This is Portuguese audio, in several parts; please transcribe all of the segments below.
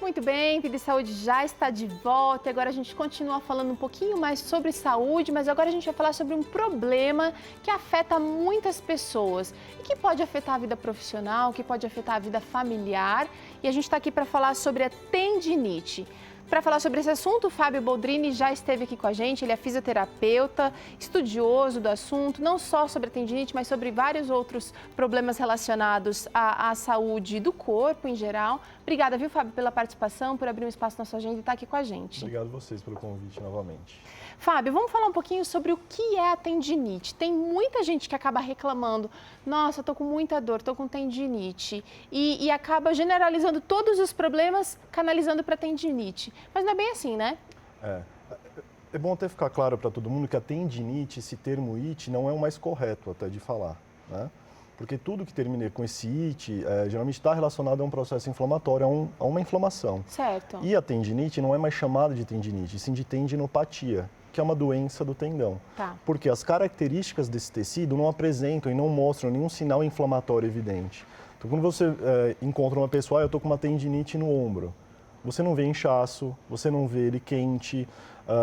Muito bem, Vida e Saúde já está de volta. Agora a gente continua falando um pouquinho mais sobre saúde, mas agora a gente vai falar sobre um problema que afeta muitas pessoas e que pode afetar a vida profissional, que pode afetar a vida familiar. E a gente está aqui para falar sobre a tendinite. Para falar sobre esse assunto, o Fábio Boldrini já esteve aqui com a gente. Ele é fisioterapeuta, estudioso do assunto, não só sobre a tendinite, mas sobre vários outros problemas relacionados à saúde do corpo em geral. Obrigada, viu, Fábio, pela participação, por abrir um espaço na sua agenda e estar aqui com a gente. Obrigado a vocês pelo convite novamente. Fábio, vamos falar um pouquinho sobre o que é a tendinite. Tem muita gente que acaba reclamando, nossa, eu tô com muita dor, tô com tendinite, e acaba generalizando todos os problemas, canalizando para tendinite. Mas não é bem assim, né? É bom até ficar claro para todo mundo que a tendinite, esse termo it, não é o mais correto até de falar, né? Porque tudo que termina com esse it, geralmente está relacionado a um processo inflamatório, a uma inflamação. Certo. E a tendinite não é mais chamada de tendinite, sim de tendinopatia, que é uma doença do tendão. Tá. Porque as características desse tecido não apresentam e não mostram nenhum sinal inflamatório evidente. Então, quando você encontra uma pessoa, eu estou com uma tendinite no ombro, você não vê inchaço, você não vê ele quente,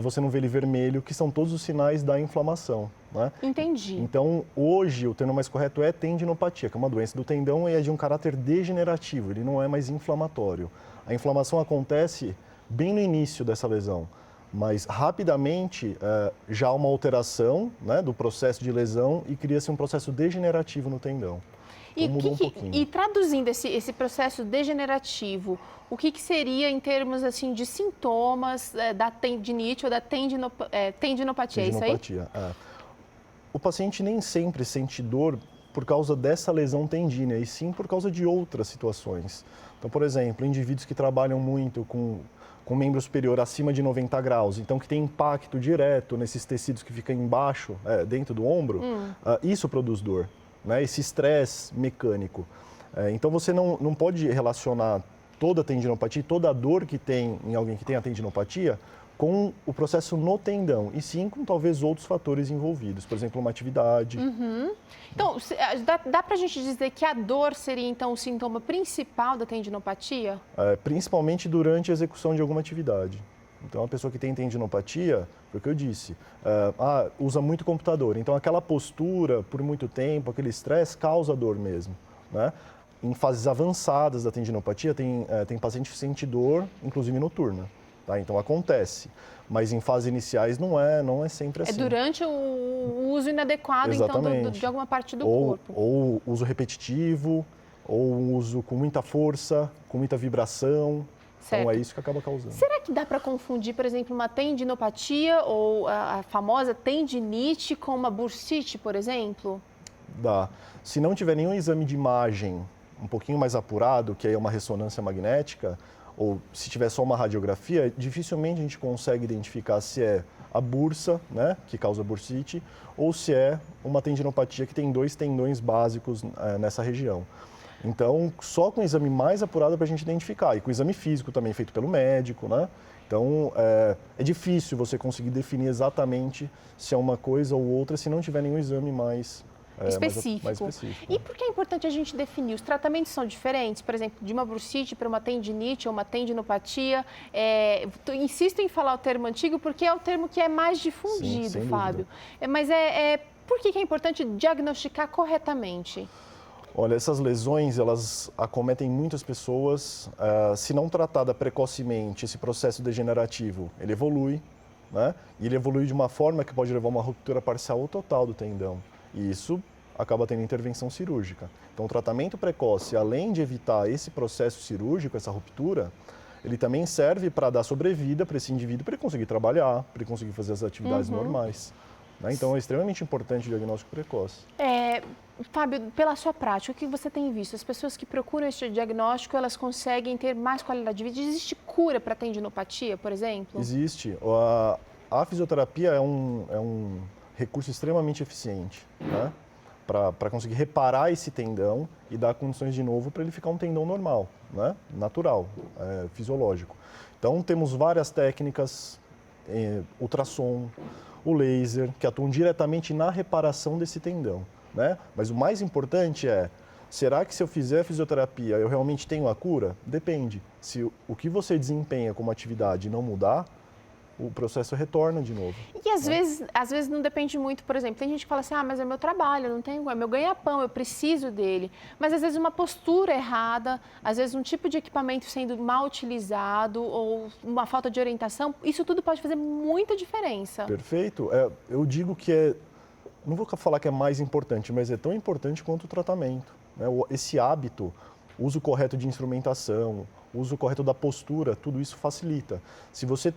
você não vê ele vermelho, que são todos os sinais da inflamação, né? Entendi. Então, hoje, o termo mais correto é tendinopatia, que é uma doença do tendão e é de um caráter degenerativo, ele não é mais inflamatório. A inflamação acontece bem no início dessa lesão, mas rapidamente já há uma alteração, né, do processo de lesão e cria-se um processo degenerativo no tendão. Então, mudou um pouquinho. E traduzindo esse processo degenerativo, o que seria em termos assim, de sintomas da tendinite ou da tendinopatia, é isso aí? Tendinopatia, O paciente nem sempre sente dor por causa dessa lesão tendínea, e sim por causa de outras situações. Então, por exemplo, indivíduos que trabalham muito com membro superior acima de 90 graus, então que tem impacto direto nesses tecidos que ficam embaixo, dentro do ombro, isso produz dor, né? Esse estresse mecânico. Então, você não pode relacionar toda a tendinopatia, toda a dor que tem em alguém que tem a tendinopatia, com o processo no tendão, e sim com talvez outros fatores envolvidos, por exemplo, uma atividade. Então, dá para a gente dizer que a dor seria, então, o sintoma principal da tendinopatia? Principalmente durante a execução de alguma atividade. Então, a pessoa que tem tendinopatia, foi o que eu disse, usa muito computador. Então, aquela postura por muito tempo, aquele estresse, causa dor mesmo, né? Em fases avançadas da tendinopatia, tem paciente que sente dor, inclusive noturna. Tá? Então, acontece. Mas em fases iniciais não é sempre assim. É durante o uso inadequado, então, de alguma parte do corpo. Ou uso repetitivo, ou um uso com muita força, com muita vibração. Certo. Então, é isso que acaba causando. Será que dá para confundir, por exemplo, uma tendinopatia ou a famosa tendinite com uma bursite, por exemplo? Dá. Se não tiver nenhum exame de imagem um pouquinho mais apurado, que é uma ressonância magnética, ou se tiver só uma radiografia, dificilmente a gente consegue identificar se é a bursa, né, que causa bursite, ou se é uma tendinopatia que tem 2 tendões básicos nessa região. Então, só com o exame mais apurado para a gente identificar, e com o exame físico também feito pelo médico, né? Então, é difícil você conseguir definir exatamente se é uma coisa ou outra se não tiver nenhum exame mais específico. Mais específico. E por que é importante a gente definir? Os tratamentos são diferentes? Por exemplo, de uma bursite para uma tendinite ou uma tendinopatia. Insisto em falar o termo antigo porque é o termo que é mais difundido, sem Fábio. Mas por que é importante diagnosticar corretamente? Olha, essas lesões, elas acometem muitas pessoas. Se não tratada precocemente, esse processo degenerativo, ele evolui, né? E ele evolui de uma forma que pode levar a uma ruptura parcial ou total do tendão. E isso acaba tendo intervenção cirúrgica. Então, o tratamento precoce, além de evitar esse processo cirúrgico, essa ruptura, ele também serve para dar sobrevida para esse indivíduo, para ele conseguir trabalhar, para ele conseguir fazer as atividades normais. Né? Então, é extremamente importante o diagnóstico precoce. Fábio, pela sua prática, o que você tem visto? As pessoas que procuram esse diagnóstico, elas conseguem ter mais qualidade de vida? Existe cura para tendinopatia, por exemplo? Existe. A fisioterapia é um recurso extremamente eficiente, né? Para conseguir reparar esse tendão e dar condições de novo para ele ficar um tendão normal, né? Natural, fisiológico. Então, temos várias técnicas, ultrassom, o laser, que atuam diretamente na reparação desse tendão, né? Mas o mais importante é Será que se eu fizer fisioterapia eu realmente tenho a cura? Depende. Se o que você desempenha como atividade não mudar, o processo retorna de novo. E às vezes não depende muito, por exemplo, tem gente que fala assim, mas é meu trabalho, eu não tenho, é meu ganha-pão, eu preciso dele. Mas às vezes uma postura errada, às vezes um tipo de equipamento sendo mal utilizado ou uma falta de orientação, isso tudo pode fazer muita diferença. Perfeito. Eu digo que não vou falar que é mais importante, mas é tão importante quanto o tratamento, né? Esse hábito, uso correto de instrumentação, uso correto da postura, tudo isso facilita. Se você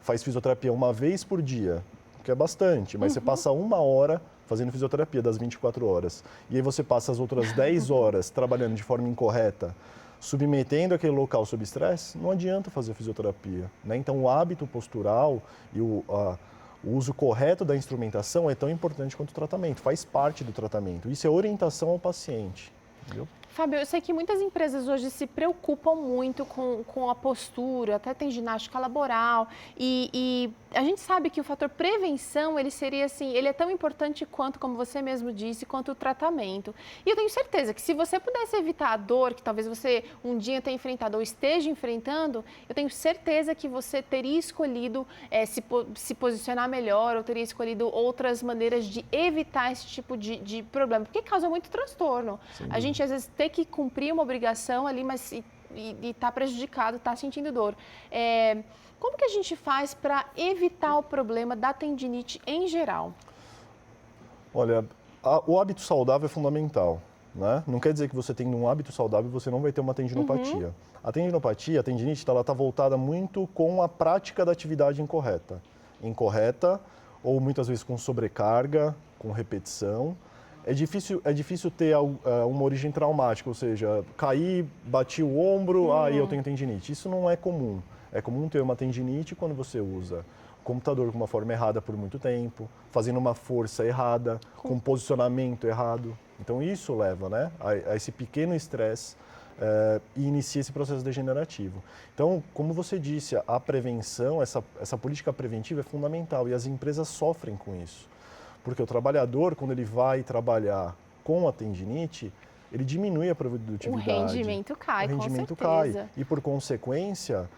faz fisioterapia uma vez por dia, que é bastante, mas você passa 1 hora fazendo fisioterapia das 24 horas, e aí você passa as outras 10 horas trabalhando de forma incorreta, submetendo aquele local sob estresse, não adianta fazer fisioterapia, né? Então, o hábito postural e o uso correto da instrumentação é tão importante quanto o tratamento, faz parte do tratamento. Isso é orientação ao paciente, entendeu? Fábio, eu sei que muitas empresas hoje se preocupam muito com a postura, até tem ginástica laboral e a gente sabe que o fator prevenção, ele seria assim, ele é tão importante quanto, como você mesmo disse, quanto o tratamento. E eu tenho certeza que se você pudesse evitar a dor, que talvez você um dia tenha enfrentado ou esteja enfrentando, eu tenho certeza que você teria escolhido se posicionar melhor ou teria escolhido outras maneiras de evitar esse tipo de problema, porque causa muito transtorno. A gente às vezes tem que cumprir uma obrigação ali, mas está prejudicado, está sentindo dor. Como que a gente faz para evitar o problema da tendinite em geral? Olha, o hábito saudável é fundamental, né? Não quer dizer que você tendo um hábito saudável você não vai ter uma tendinopatia. A tendinopatia, a tendinite, ela está voltada muito com a prática da atividade incorreta. Incorreta ou muitas vezes com sobrecarga, com repetição. É difícil ter uma origem traumática, ou seja, caí, bati o ombro, e eu tenho tendinite. Isso não é comum. É comum ter uma tendinite quando você usa o computador de uma forma errada por muito tempo, fazendo uma força errada, com um posicionamento errado. Então isso leva, né, a esse pequeno estresse e inicia esse processo degenerativo. Então, como você disse, a prevenção, essa política preventiva é fundamental e as empresas sofrem com isso. Porque o trabalhador, quando ele vai trabalhar com a tendinite, ele diminui a produtividade. O rendimento cai, com certeza. Cai. E, por consequência,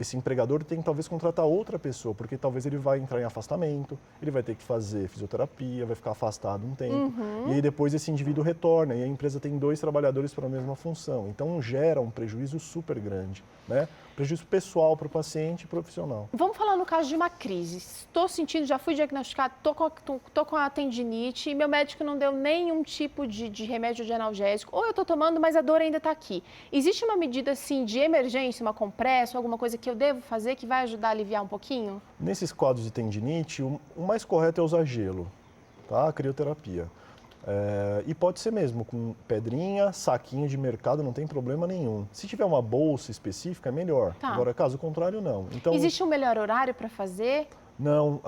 esse empregador tem que talvez contratar outra pessoa, porque talvez ele vai entrar em afastamento, ele vai ter que fazer fisioterapia, vai ficar afastado um tempo. E aí depois esse indivíduo retorna e a empresa tem 2 trabalhadores para a mesma função. Então gera um prejuízo super grande, né? Prejuízo pessoal para o paciente e profissional. Vamos falar no caso de uma crise. Estou sentindo, já fui diagnosticado, estou com a tendinite e meu médico não deu nenhum tipo de remédio de analgésico. Ou eu estou tomando, mas a dor ainda está aqui. Existe uma medida assim de emergência, uma compressa, alguma coisa que eu devo fazer que vai ajudar a aliviar um pouquinho? Nesses quadros de tendinite, o mais correto é usar gelo, tá? A crioterapia. E pode ser mesmo com pedrinha, saquinho de mercado, não tem problema nenhum. Se tiver uma bolsa específica, é melhor. Tá. Agora, caso contrário, não. Então, existe um melhor horário para fazer? Não,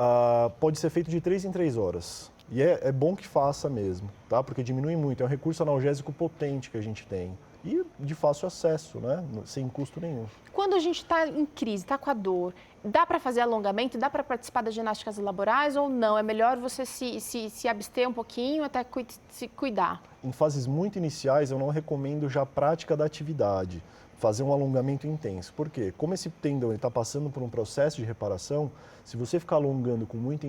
pode ser feito de 3 em 3 horas. E é bom que faça mesmo, tá? Porque diminui muito. É um recurso analgésico potente que a gente tem. E de fácil acesso, né? Sem custo nenhum. Quando a gente está em crise, está com a dor, dá para fazer alongamento, dá para participar das ginásticas laborais ou não? É melhor você se abster um pouquinho até se cuidar? Em fases muito iniciais, eu não recomendo já a prática da atividade, fazer um alongamento intenso. Por quê? Como esse tendão está passando por um processo de reparação, se você ficar alongando com muita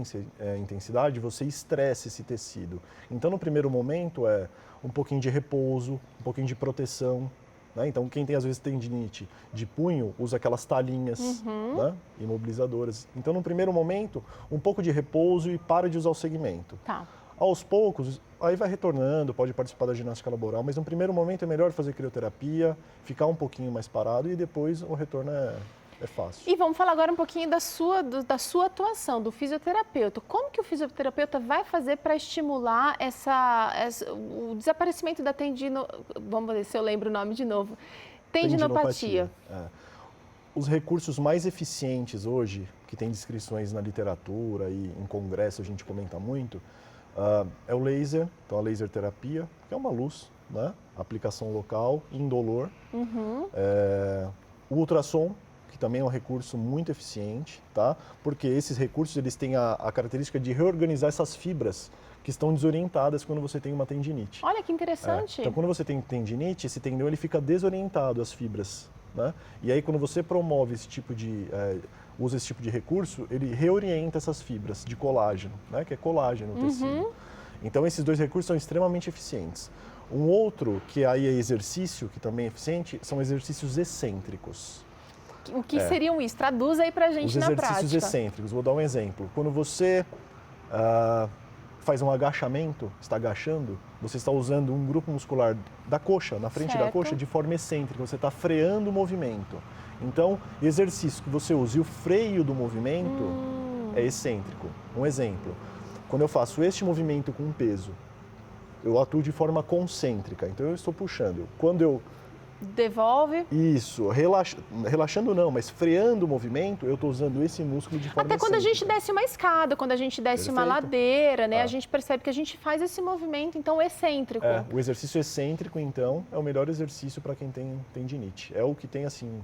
intensidade, você estressa esse tecido. Então, no primeiro momento, é um pouquinho de repouso, um pouquinho de proteção. Né? Então, quem tem, às vezes, tendinite de punho, usa aquelas talinhas, né? Imobilizadoras. Então, no primeiro momento, um pouco de repouso e para de usar o segmento. Tá. Aos poucos, aí vai retornando, pode participar da ginástica laboral, mas no primeiro momento é melhor fazer crioterapia, ficar um pouquinho mais parado e depois o retorno é fácil. E vamos falar agora um pouquinho da sua atuação, do fisioterapeuta. Como que o fisioterapeuta vai fazer para estimular o desaparecimento da vamos ver se eu lembro o nome de novo, tendinopatia. Os recursos mais eficientes hoje, que tem descrições na literatura e em congresso a gente comenta muito, é o laser, então a laser terapia, que é uma luz, né? Aplicação local, indolor. O ultrassom, que também é um recurso muito eficiente, tá? Porque esses recursos eles têm a característica de reorganizar essas fibras que estão desorientadas quando você tem uma tendinite. Olha que interessante. Então, quando você tem tendinite, esse tendão ele fica desorientado, as fibras, né? E aí, quando você promove esse tipo usa esse tipo de recurso, ele reorienta essas fibras de colágeno, né? Que é colágeno no tecido. Então, esses dois recursos são extremamente eficientes. Um outro, que aí é exercício, que também é eficiente, são exercícios excêntricos. O que seriam isso? Traduz aí pra gente na prática. Os exercícios excêntricos, vou dar um exemplo. Quando você faz um agachamento, está agachando, você está usando um grupo muscular da coxa, na frente da coxa, de forma excêntrica, você está freando o movimento. Então, exercício que você usa e o freio do movimento é excêntrico. Um exemplo, quando eu faço este movimento com um peso, eu atuo de forma concêntrica, então eu estou puxando. Quando eu devolve. Isso, relaxando não, mas freando o movimento, eu estou usando esse músculo de forma Até quando excêntrica. a gente desce uma escada, quando a gente desce uma ladeira, né? A gente percebe que a gente faz esse movimento, então, excêntrico. O exercício excêntrico, então, é o melhor exercício para quem tem tendinite. É o que tem, assim,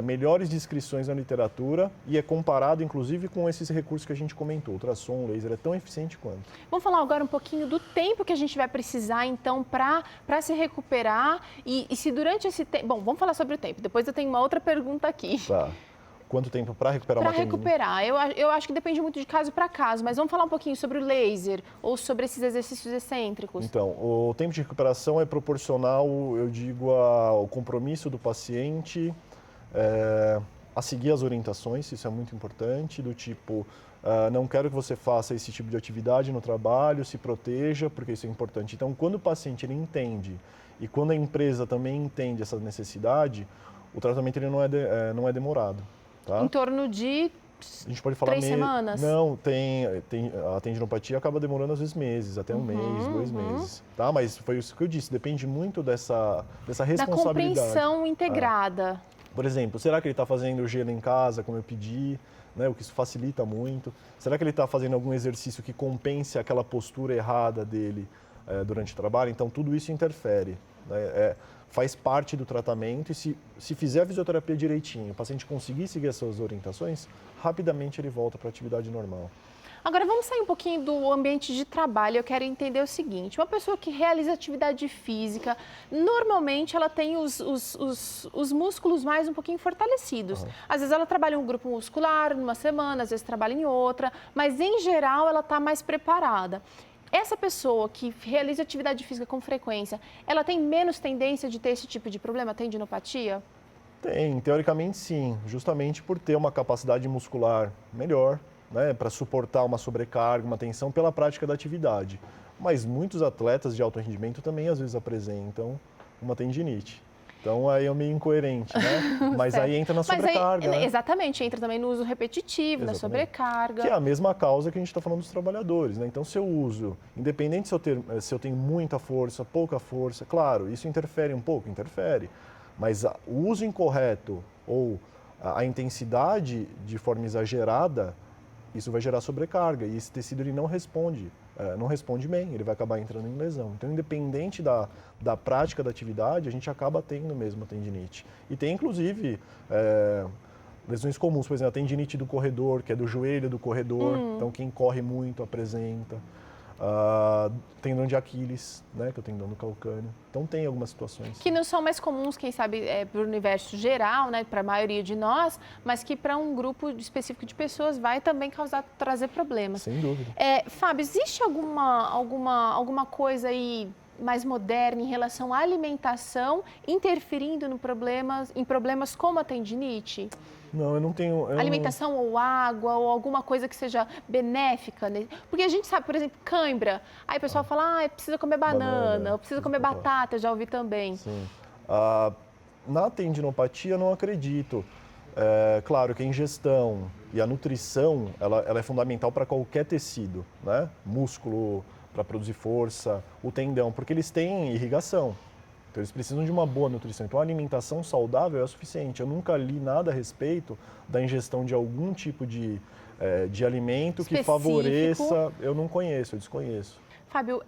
melhores descrições na literatura e é comparado, inclusive, com esses recursos que a gente comentou. Ultrassom, laser, é tão eficiente quanto. Vamos falar agora um pouquinho do tempo que a gente vai precisar, então, para se recuperar e se durante esse tempo... Bom, vamos falar sobre o tempo. Depois eu tenho uma outra pergunta aqui. Tá. Quanto tempo para recuperar uma tendinite? Para recuperar. Eu acho que depende muito de caso para caso, mas vamos falar um pouquinho sobre o laser ou sobre esses exercícios excêntricos. Então, o tempo de recuperação é proporcional, eu digo, ao compromisso do paciente, a seguir as orientações, isso é muito importante, do tipo, não quero que você faça esse tipo de atividade no trabalho, se proteja, porque isso é importante. Então, quando o paciente ele entende e quando a empresa também entende essa necessidade, o tratamento ele não é demorado. Tá? Em torno de a gente pode falar 3 semanas? Não, a tendinopatia acaba demorando às vezes meses, até um mês, 2 meses. Tá? Mas foi isso que eu disse, depende muito dessa responsabilidade. Da compreensão integrada. Por exemplo, será que ele está fazendo gelo em casa, como eu pedi, né, o que isso facilita muito? Será que ele está fazendo algum exercício que compense aquela postura errada dele durante o trabalho? Então, tudo isso interfere, né? Faz parte do tratamento e se fizer a fisioterapia direitinho, o paciente conseguir seguir essas orientações, rapidamente ele volta para a atividade normal. Agora, vamos sair um pouquinho do ambiente de trabalho. Eu quero entender o seguinte, uma pessoa que realiza atividade física, normalmente ela tem os músculos mais um pouquinho fortalecidos. Às vezes ela trabalha em um grupo muscular numa semana, às vezes trabalha em outra, mas em geral ela está mais preparada. Essa pessoa que realiza atividade física com frequência, ela tem menos tendência de ter esse tipo de problema, tendinopatia? Tem, teoricamente sim, justamente por ter uma capacidade muscular melhor, né, para suportar uma sobrecarga, uma tensão pela prática da atividade. Mas muitos atletas de alto rendimento também às vezes apresentam uma tendinite. Então aí é meio incoerente, né? Mas aí entra na sobrecarga. Aí, né? Exatamente, entra também no uso repetitivo, na sobrecarga. Que é a mesma causa que a gente está falando dos trabalhadores, né? Então se eu uso, independente se eu tenho muita força, pouca força, claro, isso interfere um pouco, interfere. Mas o uso incorreto ou a intensidade de forma exagerada, isso vai gerar sobrecarga e esse tecido ele não responde bem, ele vai acabar entrando em lesão. Então, independente da prática da atividade, a gente acaba tendo mesmo a tendinite. E tem, inclusive, lesões comuns, por exemplo, a tendinite do corredor, que é do joelho do corredor, então quem corre muito apresenta. Tendão de Aquiles, né, que é o tendão do calcâneo. Então tem algumas situações. Que não são mais comuns, quem sabe, para o universo geral, né, para a maioria de nós, mas que para um grupo específico de pessoas vai também trazer problemas. Sem dúvida. Fábio, existe alguma coisa aí mais moderna em relação à alimentação interferindo em problemas como a tendinite? Não, eu não tenho... Alimentação ou água ou alguma coisa que seja benéfica, né? Porque a gente sabe, por exemplo, cãibra. Aí o pessoal fala, precisa comer banana, ou precisa comer batata, eu já ouvi também. Sim. Na tendinopatia, não acredito. Claro que a ingestão e a nutrição, ela é fundamental para qualquer tecido, né? Músculo, para produzir força, o tendão, porque eles têm irrigação. Então, eles precisam de uma boa nutrição. Então, a alimentação saudável é o suficiente. Eu nunca li nada a respeito da ingestão de algum tipo de alimento que favoreça... Eu não conheço, eu desconheço. Fábio,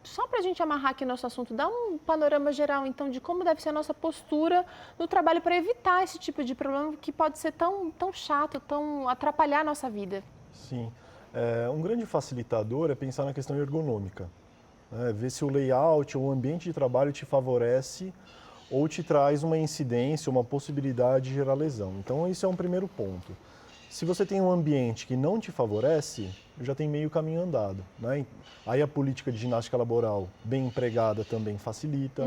só para a gente amarrar aqui nosso assunto, dá um panorama geral, então, de como deve ser a nossa postura no trabalho para evitar esse tipo de problema que pode ser tão chato, tão atrapalhar a nossa vida. Sim. Um grande facilitador é pensar na questão ergonômica, né? Ver se o layout ou o ambiente de trabalho te favorece ou te traz uma incidência, uma possibilidade de gerar lesão. Então, esse é um primeiro ponto. Se você tem um ambiente que não te favorece, já tem meio caminho andado, né? Aí a política de ginástica laboral bem empregada também facilita,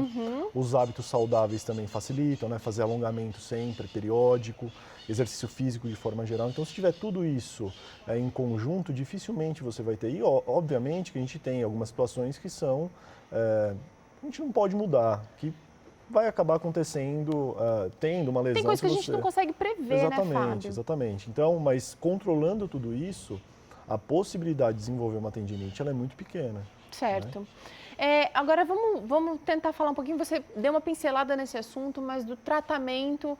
os hábitos saudáveis também facilitam, né? Fazer alongamento sempre, periódico, exercício físico de forma geral. Então, se tiver tudo isso em conjunto, dificilmente você vai ter. E, obviamente, que a gente tem algumas situações que são... a gente não pode mudar, que vai acabar acontecendo, tendo uma lesão. Tem coisa que a gente não consegue prever, exatamente, né, Fábio? Exatamente. Então, mas controlando tudo isso, a possibilidade de desenvolver uma tendinite ela é muito pequena. Certo. Né? Agora vamos tentar falar um pouquinho, você deu uma pincelada nesse assunto, mas do tratamento,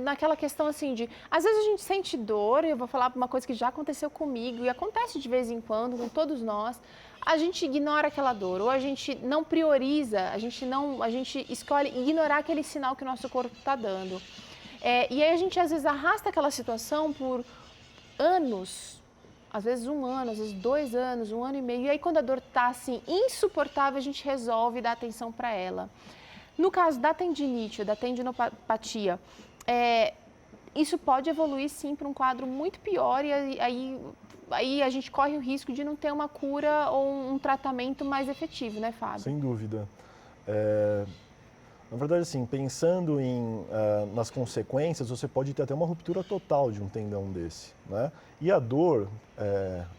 naquela questão assim de, às vezes a gente sente dor, e eu vou falar uma coisa que já aconteceu comigo, e acontece de vez em quando com todos nós, a gente ignora aquela dor, ou a gente não prioriza, a gente escolhe ignorar aquele sinal que o nosso corpo está dando. E aí a gente às vezes arrasta aquela situação por anos, às vezes 1 ano, às vezes 2 anos, 1 ano e meio. E aí, quando a dor está assim, insuportável, a gente resolve dar atenção para ela. No caso da tendinite ou da tendinopatia, isso pode evoluir sim para um quadro muito pior e aí a gente corre o risco de não ter uma cura ou um tratamento mais efetivo, né, Fábio? Sem dúvida. Na verdade, assim, pensando nas consequências, você pode ter até uma ruptura total de um tendão desse, né? E a dor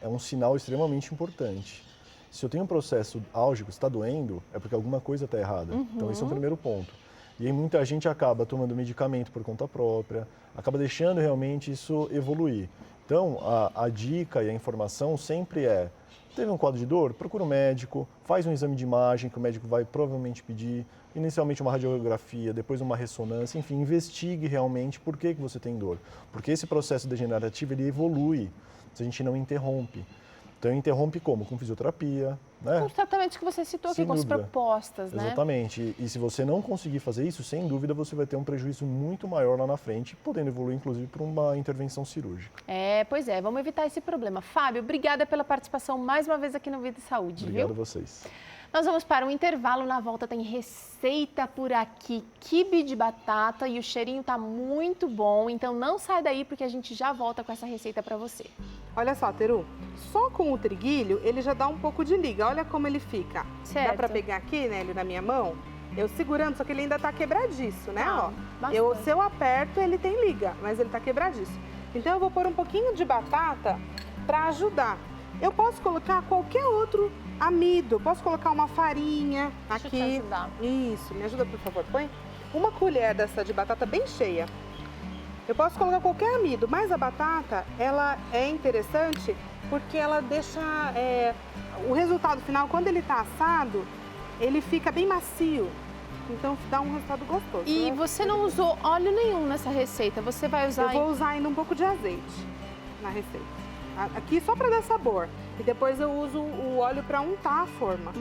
é um sinal extremamente importante. Se eu tenho um processo álgico, está doendo, é porque alguma coisa está errada. Então, esse é o primeiro ponto. E aí muita gente acaba tomando medicamento por conta própria, acaba deixando realmente isso evoluir. Então, a dica e a informação sempre teve um quadro de dor? Procura um médico, faz um exame de imagem que o médico vai provavelmente pedir, inicialmente uma radiografia, depois uma ressonância, enfim, investigue realmente por que você tem dor. Porque esse processo degenerativo, ele evolui se a gente não interrompe. Então, interrompe como? Com fisioterapia, né? Com os tratamentos que você citou aqui, com as propostas, né? Exatamente. E se você não conseguir fazer isso, sem dúvida você vai ter um prejuízo muito maior lá na frente, podendo evoluir, inclusive, para uma intervenção cirúrgica. Pois é, vamos evitar esse problema. Fábio, obrigada pela participação mais uma vez aqui no Vida e Saúde, Obrigado a vocês. Nós vamos para um intervalo, na volta tem receita por aqui, quibe de batata e o cheirinho tá muito bom, então não sai daí porque a gente já volta com essa receita para você. Olha só, Teru, só com o triguilho ele já dá um pouco de liga, olha como ele fica. Certo. Dá para pegar aqui, né, ele na minha mão? Eu segurando, só que ele ainda tá quebradiço, né, ó. Bastante. Se eu aperto, ele tem liga, mas ele tá quebradiço. Então eu vou pôr um pouquinho de batata para ajudar. Eu posso colocar qualquer outro amido, posso colocar uma farinha aqui. Deixa eu te ajudar. Isso, me ajuda, por favor, põe uma colher dessa de batata bem cheia. Eu posso colocar qualquer amido, mas a batata, ela é interessante porque ela deixa o resultado final, quando ele tá assado, ele fica bem macio. Então dá um resultado gostoso. E né? você não usou óleo nenhum nessa receita, você vai usar... Eu vou usar ainda um pouco de azeite na receita. Aqui só para dar sabor. E depois eu uso o óleo para untar a forma.